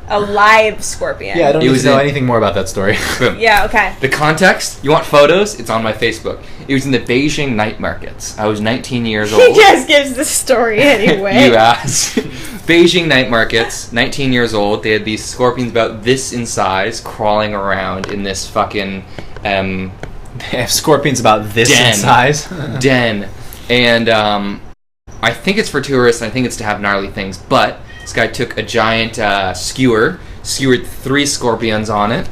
A live scorpion. Yeah, I don't It need was to know in- anything more about that story. Boom. Yeah, okay. The context? You want photos? It's on my Facebook. It was in the Beijing night markets. I was 19 years old. He just gives the story anyway. You ass. Beijing night markets, 19 years old. They had these scorpions about this in size crawling around in this fucking They have scorpions about this Den. in size. den. And I think it's for tourists. I think it's to have gnarly things. But this guy took a giant skewered 3 scorpions on it,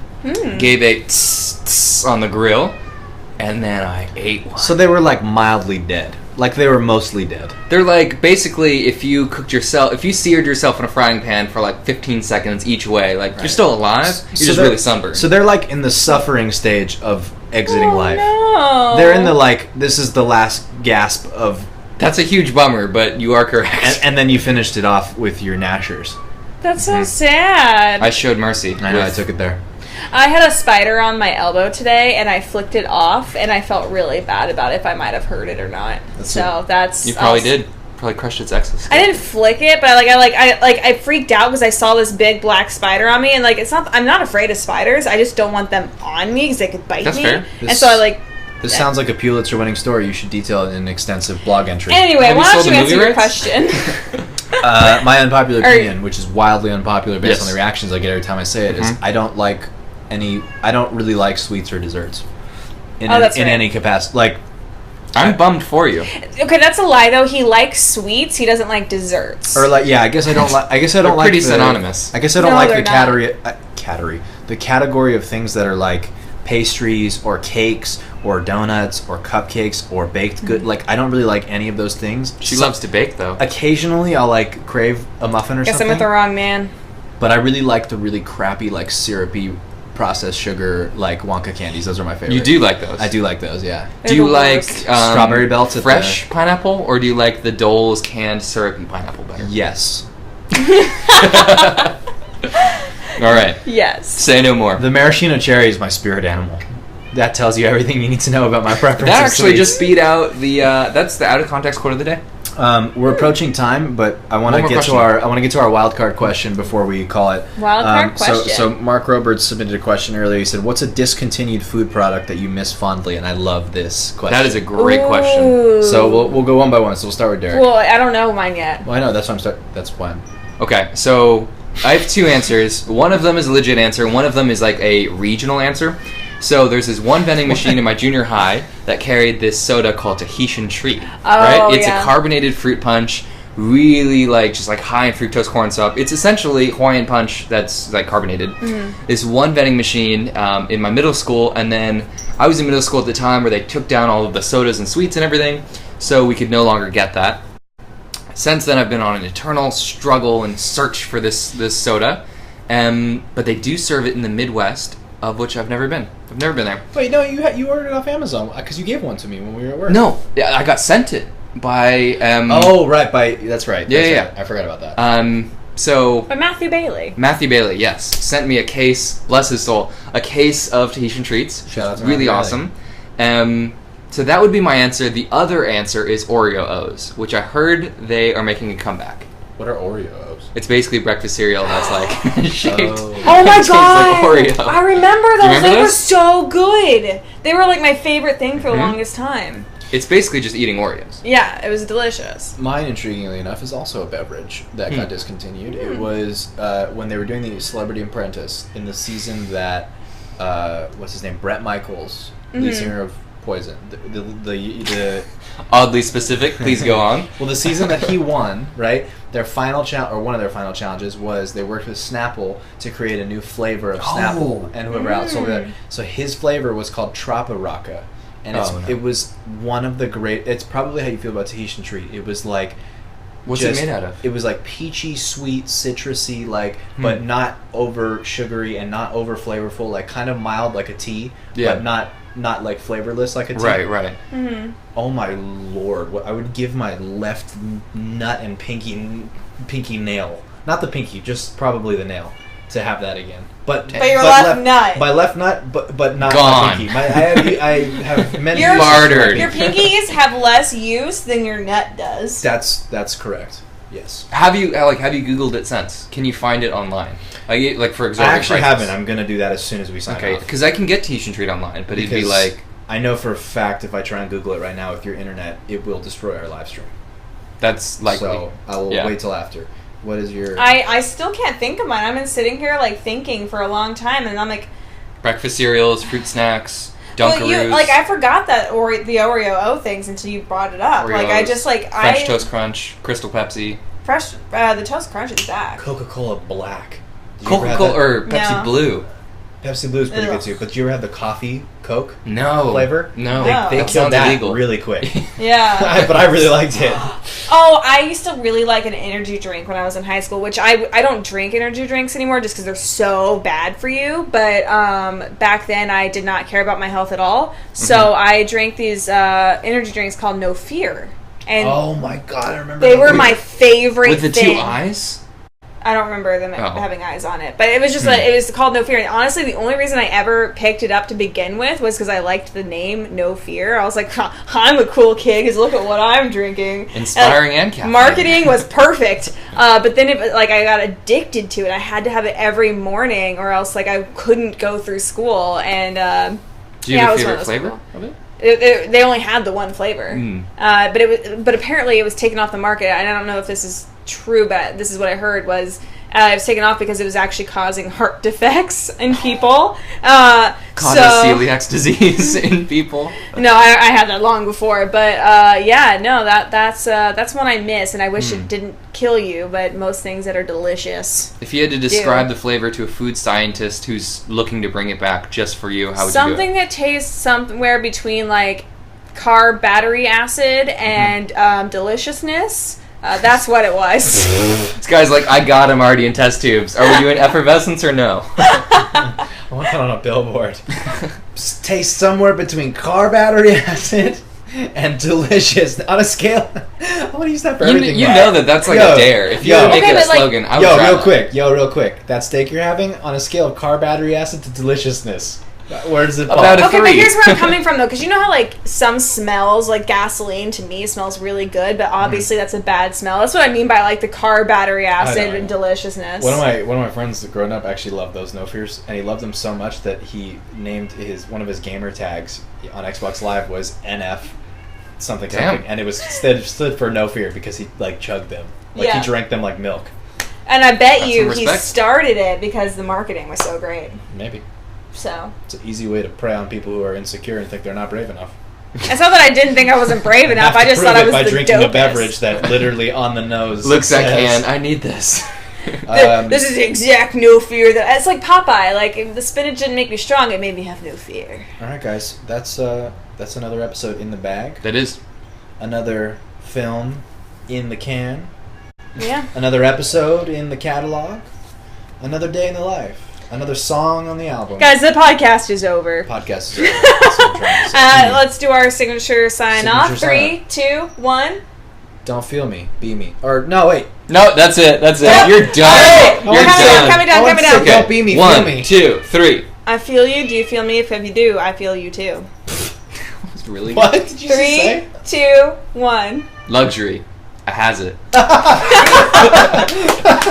gave a tss, tss on the grill, and then I ate one. So they were like mildly dead. Like they were mostly dead. They're like, basically, if you seared yourself in a frying pan for like 15 seconds each way, like you're still alive, you're just they're- really sunburned. So they're like in the suffering stage of exiting life. No. They're in the like, this is the last gasp of, That's a huge bummer, but you are correct. and then you finished it off with your gnashers. That's so sad. I showed mercy. I know, I took it there. I had a spider on my elbow today, and I flicked it off, and I felt really bad about if I might have hurt it or not. That's You probably did. Probably crushed its exoskeleton. I didn't flick it, but I freaked out because I saw this big black spider on me, and like it's not. I'm not afraid of spiders. I just don't want them on me because they could bite That's me. fair. And so I like. This sounds like a Pulitzer-winning story. You should detail it in an extensive blog entry. Anyway, Have you why don't sold you the answer movie your rights? question? My unpopular Or- opinion, which is wildly unpopular based Yes. on the reactions I get every time I say it, is I don't really like sweets or desserts. In, Oh, that's in right. any capacity. Like, I'm bummed for you. Okay, that's a lie though. He likes sweets. He doesn't like desserts. or like, yeah, I guess I don't like. I guess I don't They're like. pretty the- synonymous. I guess I don't No, like they're the the category of things that are like pastries or cakes or donuts or cupcakes or baked good. Like, I don't really like any of those things. She loves to bake, though. Occasionally, I'll like crave a muffin or Guess something. I'm with the wrong man. But I really like the really crappy, like syrupy, processed sugar, like Wonka candies. Those are my favorite. You do like those. I do like those. Yeah. They're Do you the like worst. Strawberry belts at fresh pineapple, or do you like the Dole's canned syrupy pineapple better? Yes. All right. Yes. Say no more. The maraschino cherry is my spirit animal. That tells you everything you need to know about my preferences. That actually just beat out the. That's the out of context quote of the day. We're approaching time, but I want One to more get question. to our wild card question before we call it. Wild card question. So Mark Roberts submitted a question earlier. He said, "What's a discontinued food product that you miss fondly?" And I love this question. That is a great question. Ooh. So we'll go one by one. So we'll start with Derek. Well, I don't know mine yet. Well, I know that's why That's why. Okay, so I have 2 answers. One of them is a legit answer. One of them is like a regional answer. So there's this one vending machine in my junior high that carried this soda called Tahitian Treat. Right? It's yeah. a carbonated fruit punch, really like just like high in fructose corn syrup. It's essentially Hawaiian punch that's like carbonated. This one vending machine in my middle school, and then I was in middle school at the time where they took down all of the sodas and sweets and everything, so we could no longer get that. Since then, I've been on an eternal struggle and search for this soda, but they do serve it in the Midwest, of which I've never been. I've never been there. Wait, no, you ordered it off Amazon because you gave one to me when we were at work. No, yeah, I got sent it by. Oh, right. That's right. Yeah, That's yeah. right. I forgot about that. So By Matthew Bailey. Matthew Bailey, yes, sent me a case. Bless his soul, a case of Tahitian treats. Shout out to Really Matthew awesome. So that would be my answer. The other answer is Oreo O's, which I heard they are making a comeback. What are Oreos? It's basically breakfast cereal that's like shaped. Oh my tastes like god! Oreo. I remember those. remember They were those? so good. They were like my favorite thing for the longest time. It's basically just eating Oreos. Yeah, it was delicious. Mine, intriguingly enough, is also a beverage that got discontinued. It was when they were doing the Celebrity Apprentice in the season that what's his name, Bret Michaels, lead singer of Poison, the Oddly specific. Please go on. well, the season that he won, right? Their final one of their final challenges was they worked with Snapple to create a new flavor of Snapple, and whoever outsold it. So his flavor was called Traparaka, and it was one of the great. It's probably how you feel about Tahitian treat. It was like. What's it made out of? It was like peachy, sweet, citrusy, but not over sugary and not over flavorful, like kind of mild like a tea, but not like flavorless like a tea. Right. Mm-hmm. Oh my lord! I would give my left nut and pinky nail, not the pinky, just probably the nail, to have that again. But your left nut. My left nut, but not Gone. my pinky. I have many. Bartered. Your pinkies have less use than your nut does. That's correct. Yes. Have you Googled it since? Can you find it online? Like for example, I actually haven't. I'm gonna do that as soon as we sign off. Because I can get Tahitian treat online, but it'd be like. I know for a fact if I try and Google it right now with your internet, it will destroy our live stream. That's likely. So I will wait till after. What is your... I still can't think of mine. I've been sitting here like thinking for a long time, and I'm like... Breakfast cereals, fruit snacks, Dunkaroos. Well, I forgot that the Oreo things until you brought it up. Oreos, Like I just like French Toast Crunch, Crystal Pepsi. Fresh the Toast Crunch is back. Coca-Cola Black. Did you ever have Coca-Cola or Pepsi No. Blue. Pepsi Blue is pretty good too. But did you ever have the coffee Coke No. flavor? No. They That killed sounds that illegal. really quick. Yeah. But I really liked it. Oh, I used to really like an energy drink when I was in high school, which I don't drink energy drinks anymore just because they're so bad for you. But back then, I did not care about my health at all. So I drank these energy drinks called No Fear. And Oh my god, I remember they that. were my favorite With the thing. 2 eyes? I don't remember them Oh. having eyes on it, but it was just it was called No Fear. And honestly, the only reason I ever picked it up to begin with was because I liked the name No Fear. I was like, I'm a cool kid because look at what I'm drinking. Inspiring and caffeine. Marketing was perfect, but then I got addicted to it. I had to have it every morning, or else I couldn't go through school. And Do you have it a was one favorite of those flavor cool. of it? They only had the one flavor, but apparently it was taken off the market. And I don't know if this is true, but this is what I heard was it was taken off because it was actually causing heart defects in people. Causes celiac disease in people. No, I had that long before, but that's one I miss, and I wish it didn't kill you. But most things that are delicious. If you had to describe the flavor to a food scientist who's looking to bring it back just for you, how would you do Something it? that tastes somewhere between like carb battery acid and deliciousness. That's what it was. This guy's like, I got him already in test tubes. Are we doing effervescence or no? I want that on a billboard. Tastes somewhere between car battery acid and delicious. On a scale, I want to use that for everything. You know that's like a dare. If you were to make it a slogan, I would try that. Real quick. That steak you're having, on a scale of car battery acid to deliciousness, where does it fall? About a Okay, 3. but here's where I'm coming from, though, because you know how, like, some smells, like gasoline, to me, smells really good, but obviously that's a bad smell. That's what I mean by, like, the car battery acid and deliciousness. One of my friends growing up actually loved those No Fears, and he loved them so much that he named one of his gamer tags on Xbox Live was NF something, and it was stood for No Fear because he, like, chugged them. Like, he drank them like milk. And I bet That's you some he respect. started it because the marketing was so great. Maybe. So It's an easy way to prey on people who are insecure and think they're not brave enough. it's not that I didn't think I wasn't brave enough. I just thought I was by the drinking dopest. a beverage that literally on the nose Looks at says- can. I need this. This is the exact No Fear that it's like Popeye. Like if the spinach didn't make me strong, it made me have no fear. All right, guys, that's another episode in the bag. That is. Another film in the can. Yeah. Another episode in the catalog. Another day in the life. Another song on the album. Guys, the podcast is over. Podcast is over. That's what I'm trying to say. Let's do our signature sign off. Signature 3, 2, 1. Don't feel me, be me. Or no, wait. No, that's it. That's it. Yep. You're done. All You're right, coming done. down, coming down. Don't be me, feel 1, me. 2, 3. I feel you. Do you feel me? If you do, I feel you too. That's really What did you just 3, say? 2, 1. Luxury. I has it.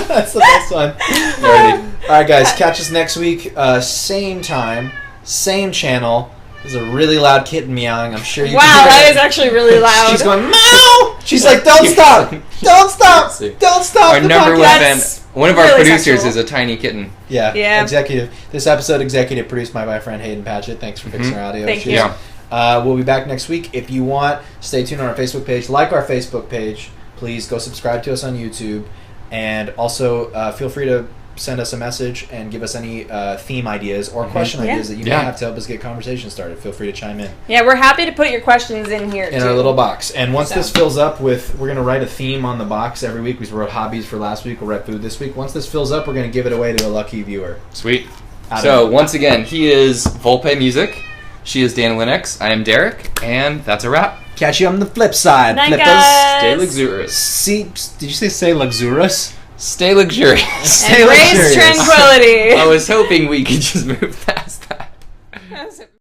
That's the best one. Alrighty. All right, guys. Catch us next week. Same time, same channel. There's a really loud kitten meowing. I'm sure you Wow, can hear that it. is actually really loud. She's going, meow! She's like, don't stop! Don't stop! Don't stop! Our the number one podcast." fan, That's one of our really producers sexual. is a tiny kitten. Yeah. Yeah. Executive. This episode executive produced by my friend Hayden Patchett. Thanks for fixing our audio. Thank issues. you. Yeah. We'll be back next week. If you want, stay tuned on our Facebook page. Like our Facebook page. Please go subscribe to us on YouTube. And also feel free to send us a message and give us any theme ideas or question Yeah. ideas that you may have to help us get conversation started. Feel free to chime in. Yeah, we're happy to put your questions in here, In too. our little box. And once So. this fills up with, we're going to write a theme on the box every week. We wrote hobbies for last week. We'll write food this week. Once this fills up, we're going to give it away to a lucky viewer. Sweet. Out So, of- once again, he is Volpe Music. She is Dan Linux. I am Derek. And that's a wrap. Catch you on the flip side, Night, flippers. guys. Stay luxurious. See, did you say luxurious? Stay luxurious. Stay Embrace luxurious. tranquility. I was hoping we could just move that.